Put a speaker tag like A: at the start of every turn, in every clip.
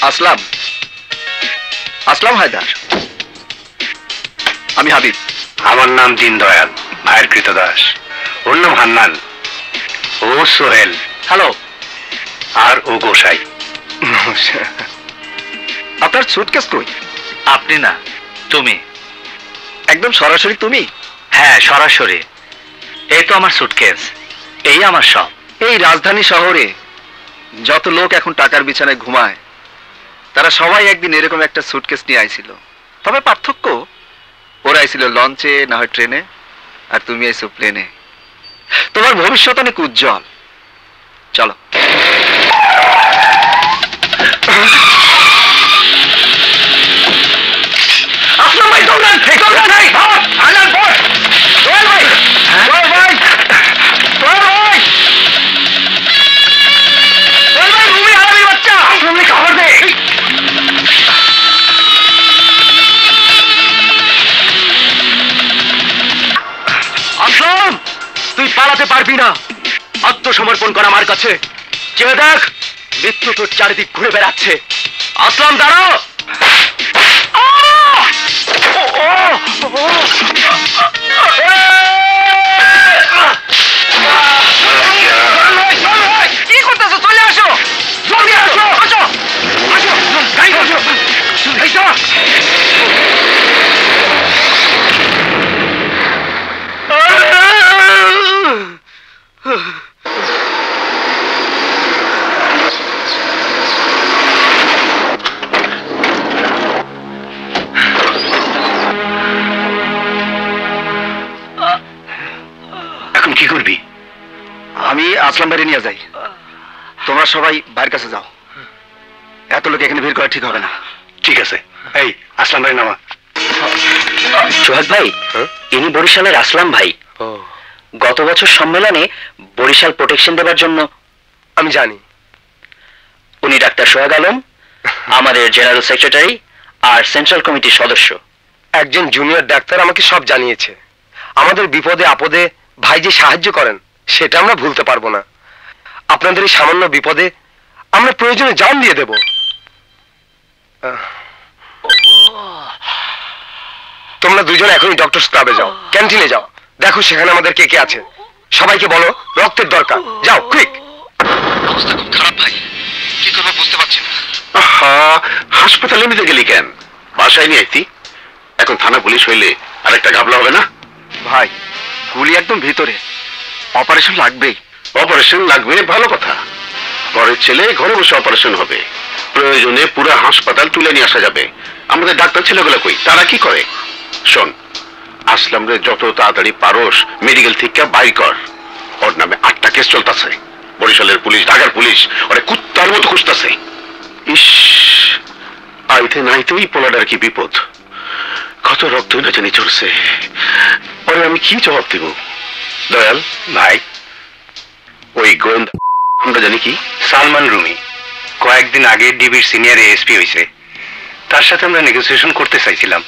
A: আসলাম, আসলাম হায়দার। আমি হাবিব।
B: আমার নাম দীনদয়াল, ভাইয়ের কৃতদাস। ওর নাম হান্নান, ও সোহেল,
A: হ্যালো।
B: আর ও গোসাই।
A: আপনার সুটকেস কই?
B: আপনি না, তুমি।
A: একদম সরাসরি তুমি?
B: হ্যাঁ, সরাসরি। এই তো আমার সুটকেস, এই আমার সব।
A: এই রাজধানী শহরে যত লোক এখন টাকার বিছানায় ঘুমায়, তারা সবাই একদিন এরকম একটা সুটকেস নিয়ে আইছিল। তবে পার্থক্য, ওরা আইছিল লঞ্চে, না হয় ট্রেনে, আর তুমি আইছো প্লেনে। তোমার ভবিষ্যৎ অনেক উজ্জ্বল। চলো। আসলাম ভাই, দৌড়ান, দৌড়ান ভাই, ভাগ, আনার পর। দৌড় ভাই, দৌড় ভাই, দৌড় ভাই, দৌড় ভাই, রুমি হারামি বাচ্চা, রুমি খবর দে। আসলাম, তুই পালাতে পারবি না। আত্মসমর্পণ কর আমার কাছে। চেয়ে দেখ, মৃত্যু তোর চারিদিক ঘুরে বেড়াচ্ছে। আসলাম, দাঁড়াও। কি করতেছো? চলে আসো, জলদি আসো, আসো, আসো, গাড়ি আসো, এইসো।
B: এখন কি করবি?
A: আমি আসলাম বাইরে নিয়ে যাই, তোমরা সবাই বাইরের কাছে যাও। এত লোক এখানে ভিড় করা ঠিক হবে না।
B: ঠিক আছে, এই আসলাম ভাই নামা।
C: সোহাগ ভাই, ইনি বরিশালের আসলাম ভাই। গত বছর সম্মেলনে বরিশাল প্রোটেকশন দেবার জন্য।
B: আমি জানি।
C: উনি ডাক্তার সোহাগ আলম, আমাদের জেনারেল সেক্রেটারি আর সেন্ট্রাল কমিটির সদস্য।
B: একজন জুনিয়র ডাক্তার আমাকে সব জানিয়েছে। আমাদের বিপদে আপদে ভাই যে সাহায্য করেন, সেটা আমরা ভুলতে পারবো না। আপনাদের এই সামান্য বিপদে আমরা প্রয়োজনে জান দিয়ে দেব। তোমরা দুজন এখনই ডক্টরস ক্লাবে যাও, ক্যান্টিনে যাও, দেখো সেখানে আমাদের কে কে আছে। সবাইকে বলো রক্তের দরকার। যাও, কুইক।
A: অবস্থা খুব খারাপ ভাই, কি করবো বুঝতে পারছি না।
D: হাসপাতালে নিতে গেলি কেন? বাসায় নিয়ে আইতি। এখন থানা পুলিশ হইলে আরেকটা ঘাবলা হবে না?
A: ভাই, গুলি একদম ভিতরে, অপারেশন লাগবেই।
D: অপারেশন লাগবে, ভালো কথা। ঘরের ছেলে ঘরে বসে অপারেশন হবে, প্রয়োজনে পুরো হাসপাতাল তুলে নিয়ে আসা যাবে। আমাদের ডাক্তার ছেলেগুলো কই, তারা কি করে? শোন, আসলাম রে যত তাড়াতাড়ি পারস মেডিকেল থেকে বাই কর। ওর নামে 8টা কেস চলতেছে। বরিশালের পুলিশ, ঢাকার পুলিশ ওরে কুত্তার মতো খুঁজতেছে। ইস, আইতে নাইতেই পোলাডার কি বিপদ। কত রক্ত না জানি চড়ছে। ওরে আমি কি জবাব দেব? দয়াল ভাই, ওই গোয়েন্দা আমরা জানি কি?
B: সালমান রুমি কয়েকদিন আগে ডিবির সিনিয়র এএসপি হয়েছে। তার সাথে আমরা নেগোসিয়েশন করতে চাইছিলাম,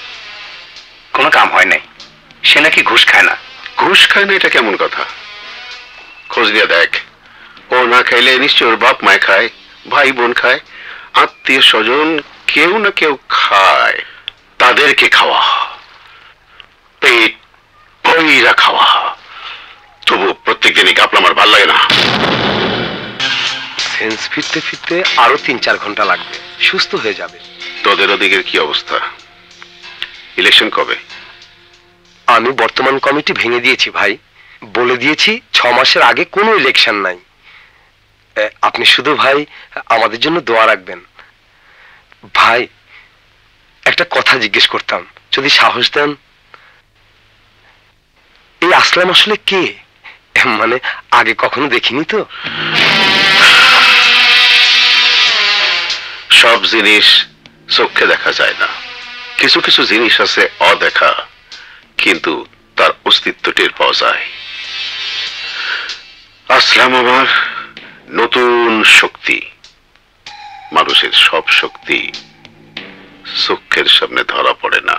B: কোনো কাম হয় নাই। সে নাকি ঘুষ খায় না।
D: ঘুষ খায় না, এটা কেমন কথা? খোঁজ দিয়ে দেখ। ও না খাইলে নিশ্চয় ওর বাপ মায় খায়, ভাই বোন খায়, আত্মীয় স্বজন কেউ না কেউ খায়। তাদেরকে খাওয়া, পেট ভইরা খাওয়া। তবু প্রত্যেক দিনই কাপড় আমার ভাল লাগে না।
B: সেন্স ফিরতে ফিরতে আরো 3-4 ঘন্টা লাগবে, সুস্থ হয়ে যাবে।
D: তোদের ওদিকের কি অবস্থা? ইলেকশন কবে?
B: আমি বর্তমান কমিটি ভেঙে দিয়েছি ভাই, বলে দিয়েছি 6 মাসের আগে কোনো ইলেকশন নাই। আপনি শুধু ভাই আমাদের জন্য দোয়া রাখবেন। ভাই, একটা কথা জিজ্ঞেস করতাম, যদি সাহস দেন। এই আসলাম আসলে কে? মানে আগে কখনো দেখিনি তো।
D: সব জিনিস চোখে দেখা যায় না, কিছু কিছু জিনিস আছে অদেখা, কিন্তু তার অস্তিত্ব টের পাওয়া যায়। আসলাম আমার নতুন শক্তি। মানুষের সব শক্তি চোখের সামনে ধরা পড়ে না।